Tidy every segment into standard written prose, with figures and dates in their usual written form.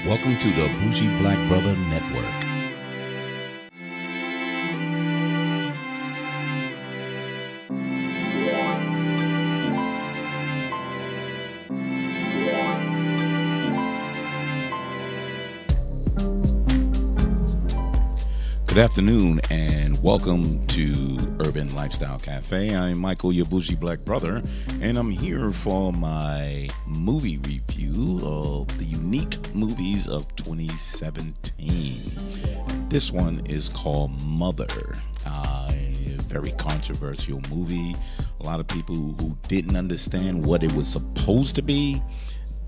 Welcome to the Bougie Black Brother Network. Good afternoon and welcome to Urban Lifestyle Cafe. I'm Michael, your bougie black brother, and I'm here for my movie review of the unique movies of 2017. This one is called Mother, a very controversial movie. A lot of people who didn't understand what it was supposed to be,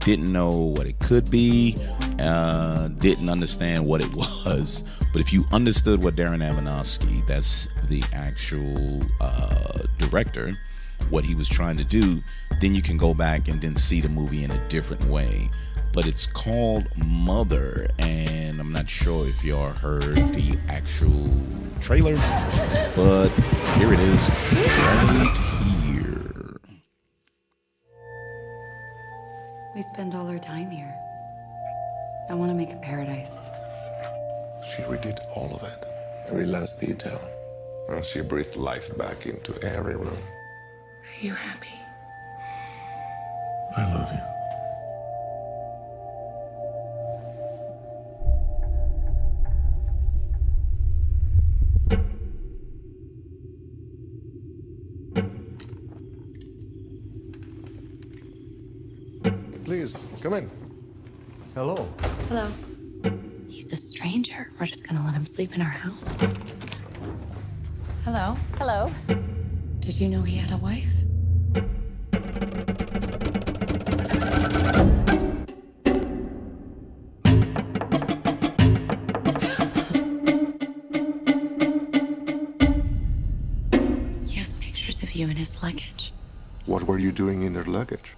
didn't know what it could be, didn't understand what it was. But if you understood what Darren Aronofsky, that's the actual director, what he was trying to do, then you can go back and then see the movie in a different way. But it's called Mother, and I'm not sure if y'all heard the actual trailer, but here it is right here. We spend all our time here. I want to make a paradise. She redid all of that, every last detail. And she breathed life back into every room. Are you happy? I love you. Please, come in. Hello. Hello. He's a stranger. We're just gonna let him sleep in our house. Hello. Hello. Did you know he had a wife? He has pictures of you in his luggage. What were you doing in their luggage?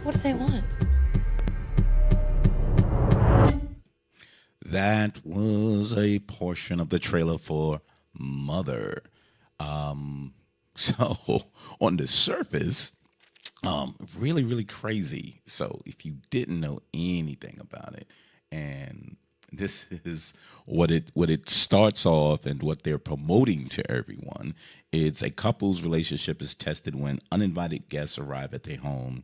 What do they want? That was a portion of the trailer for Mother. So on the surface, really crazy. So if you didn't know anything about it, and this is what it starts off and what they're promoting to everyone, it's a couple's relationship is tested when uninvited guests arrive at their home,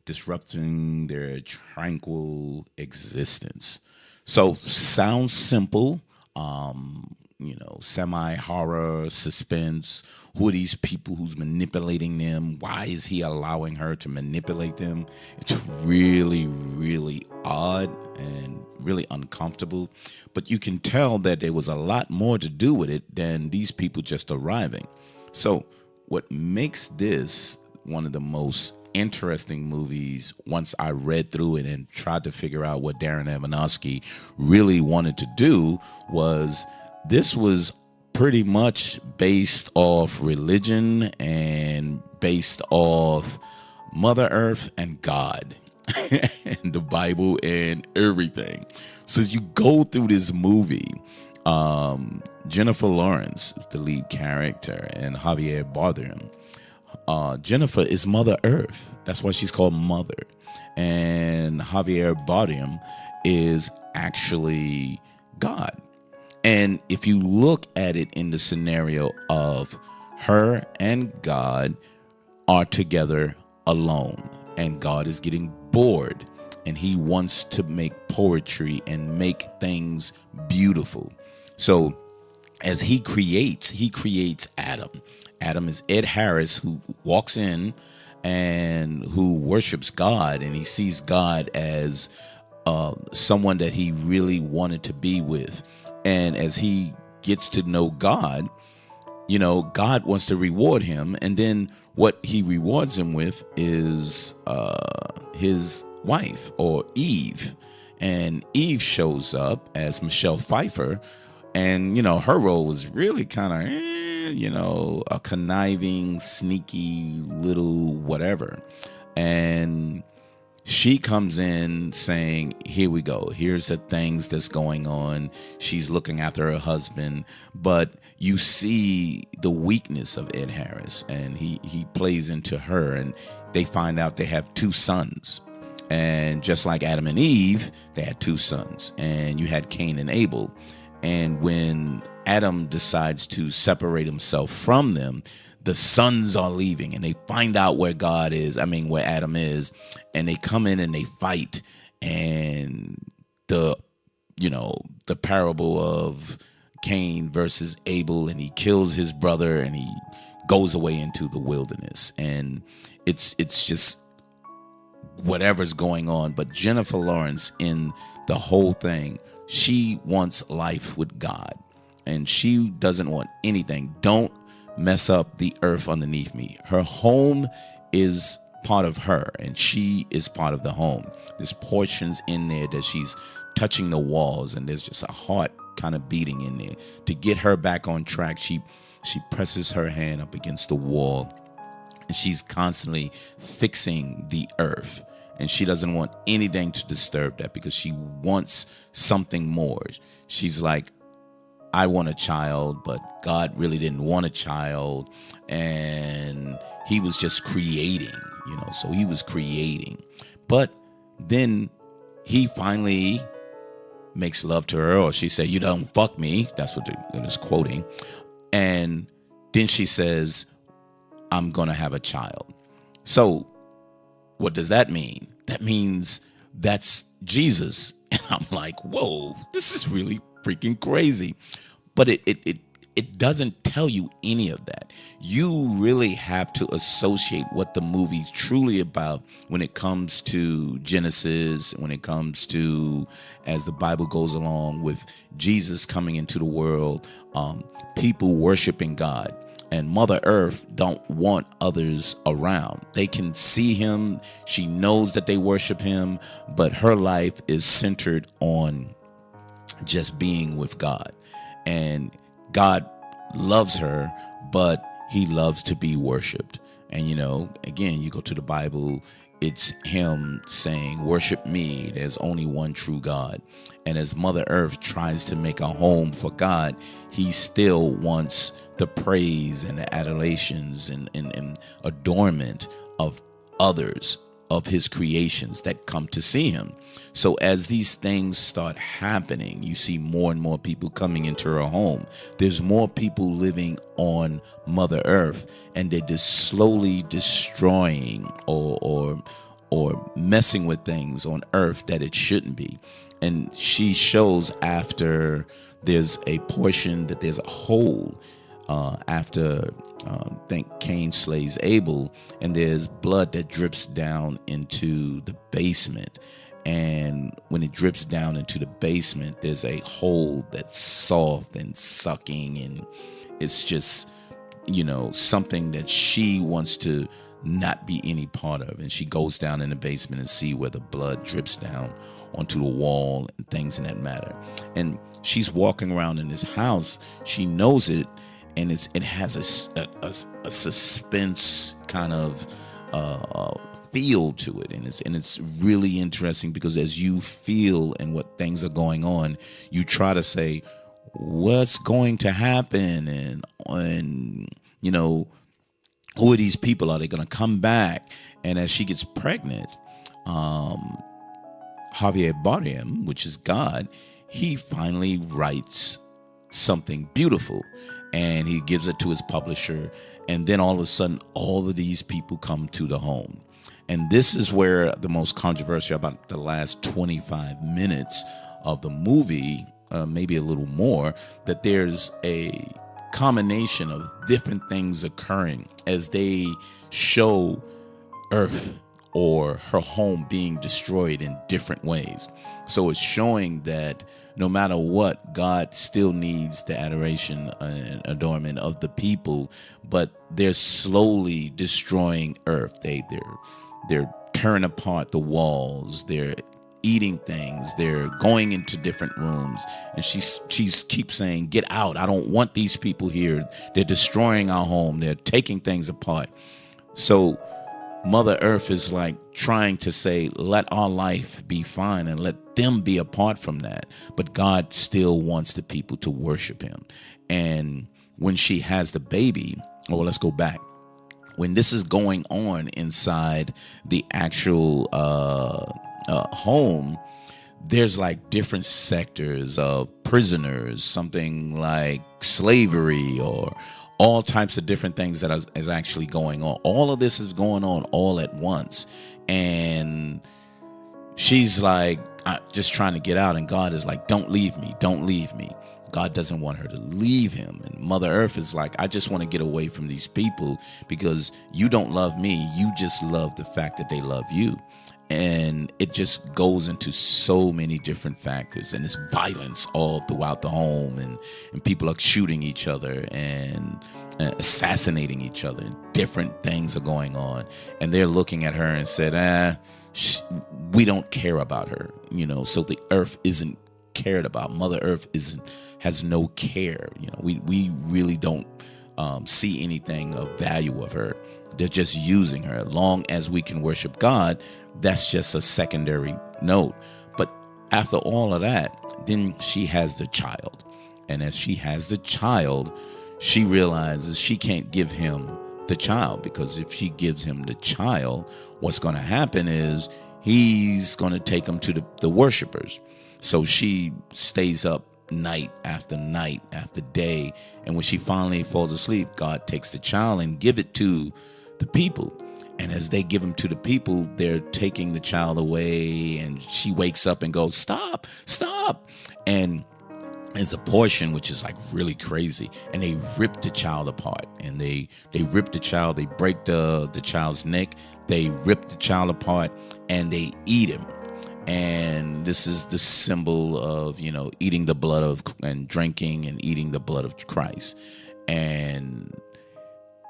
disrupting their tranquil existence. So sounds simple, semi-horror, suspense. Who are these people who's manipulating them? Why is he allowing her to manipulate them? It's really odd and really uncomfortable. But you can tell that there was a lot more to do with it than these people just arriving. So what makes this one of the most interesting movies, once I read through it and tried to figure out what Darren Aronofsky really wanted to do, was this was pretty much based off religion and based off Mother Earth and God and the Bible and everything. So as you go through this movie, Jennifer Lawrence is the lead character and Javier Bardem. Jennifer is Mother Earth. That's why she's called Mother. And Javier Bardem is actually God. And if you look at it in the scenario of her and God are together alone, and God is getting bored, and he wants to make poetry and make things beautiful. So as he creates Adam. Adam is Ed Harris, who walks in and who worships God, and he sees God as someone that he really wanted to be with. And as he gets to know God, God wants to reward him. And then what he rewards him with is his wife, or Eve. And Eve shows up as Michelle Pfeiffer. And, her role was really kind of, a conniving, sneaky little whatever. And she comes in saying, here we go. Here's the things that's going on. She's looking after her husband, but you see the weakness of Ed Harris, and he plays into her, and they find out they have 2 sons. And just like Adam and Eve, they had 2 sons, and you had Cain and Abel. And when Adam decides to separate himself from them, the sons are leaving, and they find out where where Adam is, and they come in and they fight. And the parable of Cain versus Abel, and he kills his brother, and he goes away into the wilderness. And it's just whatever's going on. But Jennifer Lawrence, in the whole thing, she wants life with God, and she doesn't want anything. Don't mess up the earth underneath me. Her home is part of her, and she is part of the home. There's portions in there that she's touching the walls, and there's just a heart kind of beating in there. To get her back on track, she presses her hand up against the wall, and she's constantly fixing the earth. And she doesn't want anything to disturb that, because she wants something more. She's like, I want a child, but God really didn't want a child. And he was just creating, so he was creating. But then he finally makes love to her, or she said, you don't fuck me. That's what it is quoting. And then she says, I'm going to have a child. So what does that mean? That means that's Jesus. And I'm like, whoa, this is really freaking crazy. But it doesn't tell you any of that. You really have to associate what the movie's truly about when it comes to Genesis, when it comes to, as the Bible goes along, with Jesus coming into the world, people worshiping God. And Mother Earth don't want others around. They can see him. She knows that they worship him, but her life is centered on just being with God. And God loves her, but he loves to be worshiped. And, again, you go to the Bible, it's him saying, worship me. There's only one true God. And as Mother Earth tries to make a home for God, he still wants the praise and the adorations and adornment of others, of his creations that come to see him. So as these things start happening, you see more and more people coming into her home. There's more people living on Mother Earth, and they're just slowly destroying or messing with things on Earth that it shouldn't be. And she shows, after there's a portion that there's a hole after I think Cain slays Abel, and there's blood that drips down into the basement. And when it drips down into the basement, there's a hole that's soft and sucking, and it's just, something that she wants to not be any part of. And she goes down in the basement and see where the blood drips down onto the wall and things in that matter. And she's walking around in this house. She knows it, and it has a suspense kind of feel to it, and it's really interesting, because as you feel and what things are going on, you try to say, what's going to happen, and who are these people? Are they going to come back? And as she gets pregnant, Javier Bardem, which is God, he finally writes something beautiful, and he gives it to his publisher. And then all of a sudden, all of these people come to the home. And this is where the most controversial, about the last 25 minutes of the movie, maybe a little more, that there's a combination of different things occurring as they show Earth or her home being destroyed in different ways. So it's showing that no matter what, God still needs the adoration and adornment of the people, but they're slowly destroying Earth. They're tearing apart the walls. They're eating things. They're going into different rooms, and she's keeps saying, "Get out! I don't want these people here. They're destroying our home. They're taking things apart." So Mother Earth is like trying to say, let our life be fine and let them be apart from that. But God still wants the people to worship him. And when she has the baby, well, let's go back. When this is going on inside the actual home, there's like different sectors of prisoners, something like slavery or all types of different things that is actually going on. All of this is going on all at once. And she's like just trying to get out. And God is like, don't leave me. Don't leave me. God doesn't want her to leave him. And Mother Earth is like, I just want to get away from these people because you don't love me. You just love the fact that they love you. And it just goes into so many different factors, and it's violence all throughout the home, and people are shooting each other and assassinating each other, and different things are going on. And they're looking at her and said, we don't care about her, so the earth isn't cared about. Mother Earth has no care. We really don't see anything of value of her. They're just using her. Long as we can worship God, that's just a secondary note. But after all of that, then she has the child. And as she has the child, she realizes she can't give him the child, because if she gives him the child, what's going to happen is he's going to take him to the worshipers. So she stays up night after day. And when she finally falls asleep, God takes the child and give it to the people. And as they give him to the people, they're taking the child away, and she wakes up and goes, stop. And there's a portion which is like really crazy, and they rip the child apart, and they rip the child, they break the child's neck, they rip the child apart, and they eat him. And this is the symbol of, eating the blood of and drinking and eating the blood of Christ. And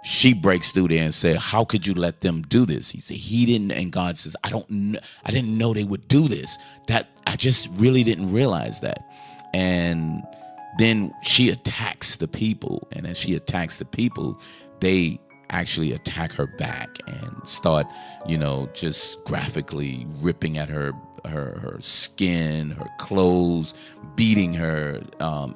she breaks through there and said, how could you let them do this? He said, he didn't. And God says, I didn't know they would do this. That I just really didn't realize that. And then she attacks the people. And as she attacks the people, they actually attack her back and start, just graphically ripping at her skin, her clothes, beating her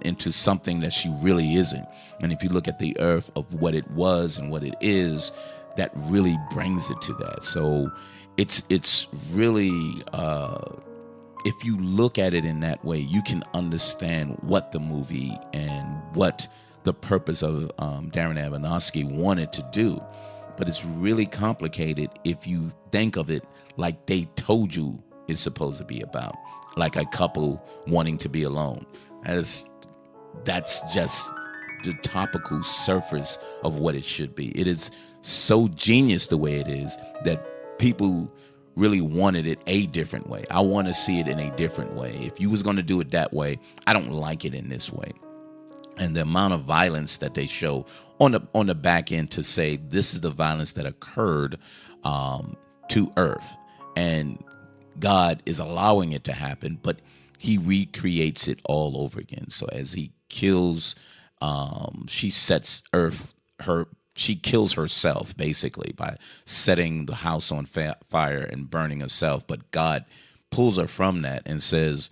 into something that she really isn't. And if you look at the earth of what it was and what it is, that really brings it to that. So it's really, if you look at it in that way, you can understand what the movie and what the purpose of Darren Aronofsky wanted to do. But it's really complicated if you think of it like they told you it's supposed to be about, like a couple wanting to be alone. That's just the topical surface of what it should be. It is so genius the way it is that people really wanted it a different way. I want to see it in a different way. If you was going to do it that way, I don't like it in this way. And the amount of violence that they show on the back end to say this is the violence that occurred to Earth, and God is allowing it to happen, but he recreates it all over again. So as he kills, she sets Earth, she kills herself basically by setting the house on fire and burning herself. But God pulls her from that and says,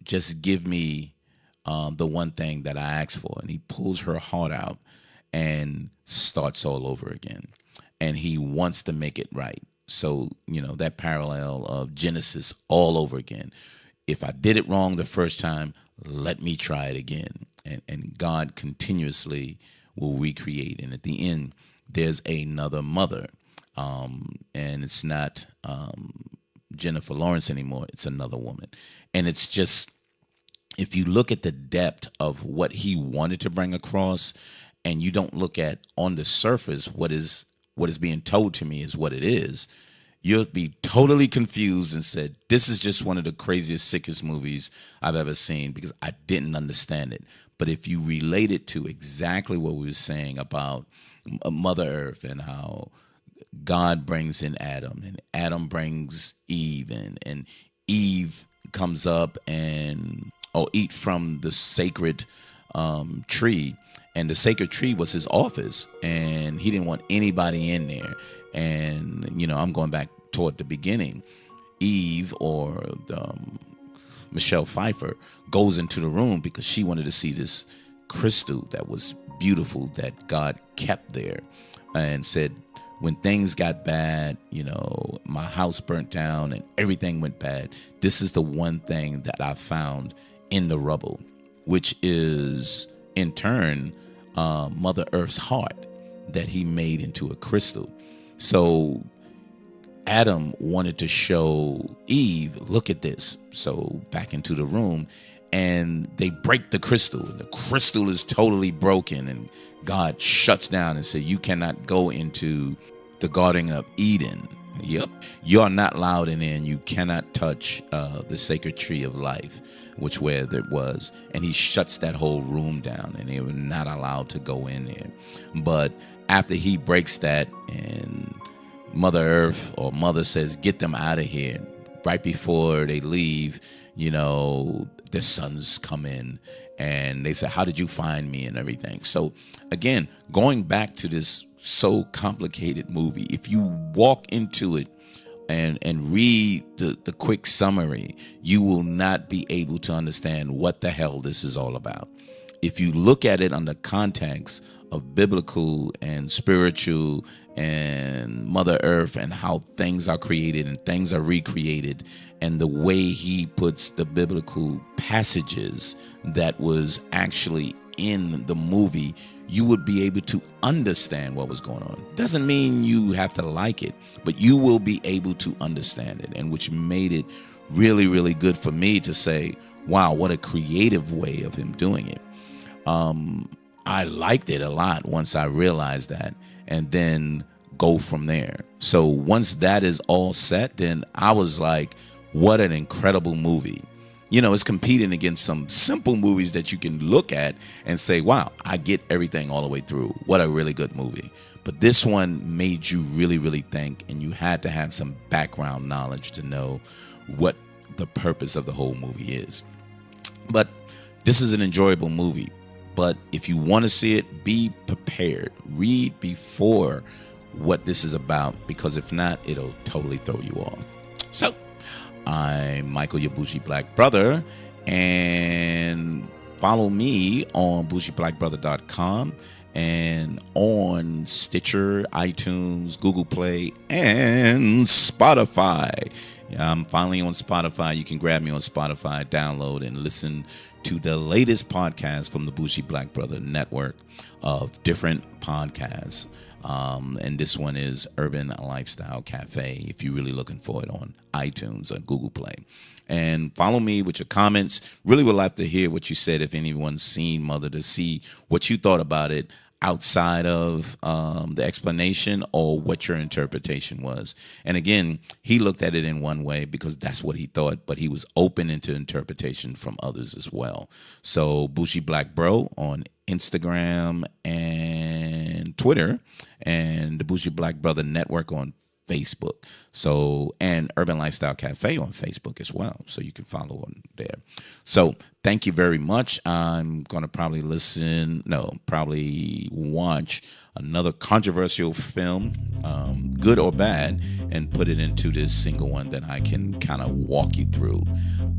just give me the one thing that I asked for. And he pulls her heart out and starts all over again. And he wants to make it right. So, that parallel of Genesis all over again. If I did it wrong the first time, let me try it again. And God continuously will recreate. And at the end, there's another mother. And it's not Jennifer Lawrence anymore. It's another woman. And it's just, if you look at the depth of what he wanted to bring across, and you don't look at on the surface what is being told to me is what it is, you'll be totally confused and said, this is just one of the craziest, sickest movies I've ever seen, because I didn't understand it. But if you relate it to exactly what we were saying about Mother Earth and how God brings in Adam, and Adam brings Eve, and Eve comes up and eat from the sacred tree, and the sacred tree was his office, and he didn't want anybody in there. And I'm going back toward the beginning. Eve, or Michelle Pfeiffer, goes into the room because she wanted to see this crystal that was beautiful that God kept there, and said, when things got bad, my house burnt down and everything went bad, this is the one thing that I found in the rubble, which is in turn Mother Earth's heart that he made into a crystal. So Adam wanted to show Eve, look at this. So back into the room, and they break the crystal. The crystal is totally broken, and God shuts down and said, you cannot go into the Garden of Eden. Yep. You're not allowed in there, and you cannot touch the sacred tree of life, which where it was. And he shuts that whole room down, and they were not allowed to go in there. But after he breaks that, and Mother Earth, or Mother, says, get them out of here, right before they leave, the sons come in, and they say, how did you find me, and everything. So again, going back to this so complicated movie, if you walk into it and read the quick summary, you will not be able to understand what the hell this is all about. If you look at it under context of biblical and spiritual and Mother Earth, and how things are created and things are recreated, and the way he puts the biblical passages that was actually in the movie, you would be able to understand what was going on. Doesn't mean you have to like it, but you will be able to understand it, and which made it really, really good for me to say, wow, what a creative way of him doing it. I liked it a lot once I realized that, and then go from there. So once that is all set, then I was like, what an incredible movie. It's competing against some simple movies that you can look at and say, wow, I get everything all the way through. What a really good movie. But this one made you really, really think, and you had to have some background knowledge to know what the purpose of the whole movie is. But this is an enjoyable movie. But if you want to see it, be prepared. Read before what this is about, because if not, it'll totally throw you off. So, I'm Michael, your bougie black brother, and follow me on bougieblackbrother.com and on Stitcher, iTunes, Google Play, and Spotify. I'm finally on Spotify. You can grab me on Spotify, download, and listen to the latest podcast from the Bougie Black Brother network of different podcasts. And this one is Urban Lifestyle Cafe, if you're really looking for it on iTunes or Google Play. And follow me with your comments. Really would like to hear what you said, if anyone's seen Mother, to see what you thought about it outside of the explanation, or what your interpretation was. And again, he looked at it in one way because that's what he thought, but he was open into interpretation from others as well. So Bougie Black Bro on Instagram and Twitter, and the Bougie Black Brother Network on Facebook. So, and Urban Lifestyle Cafe on Facebook as well. So you can follow on there. So thank you very much. I'm going to probably watch another controversial film, good or bad, and put it into this single one that I can kind of walk you through.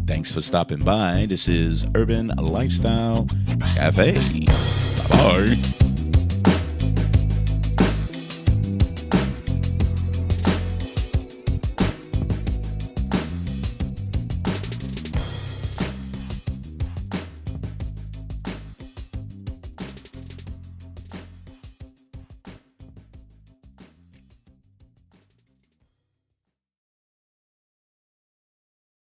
Thanks for stopping by. This is Urban Lifestyle Cafe. Bye-bye.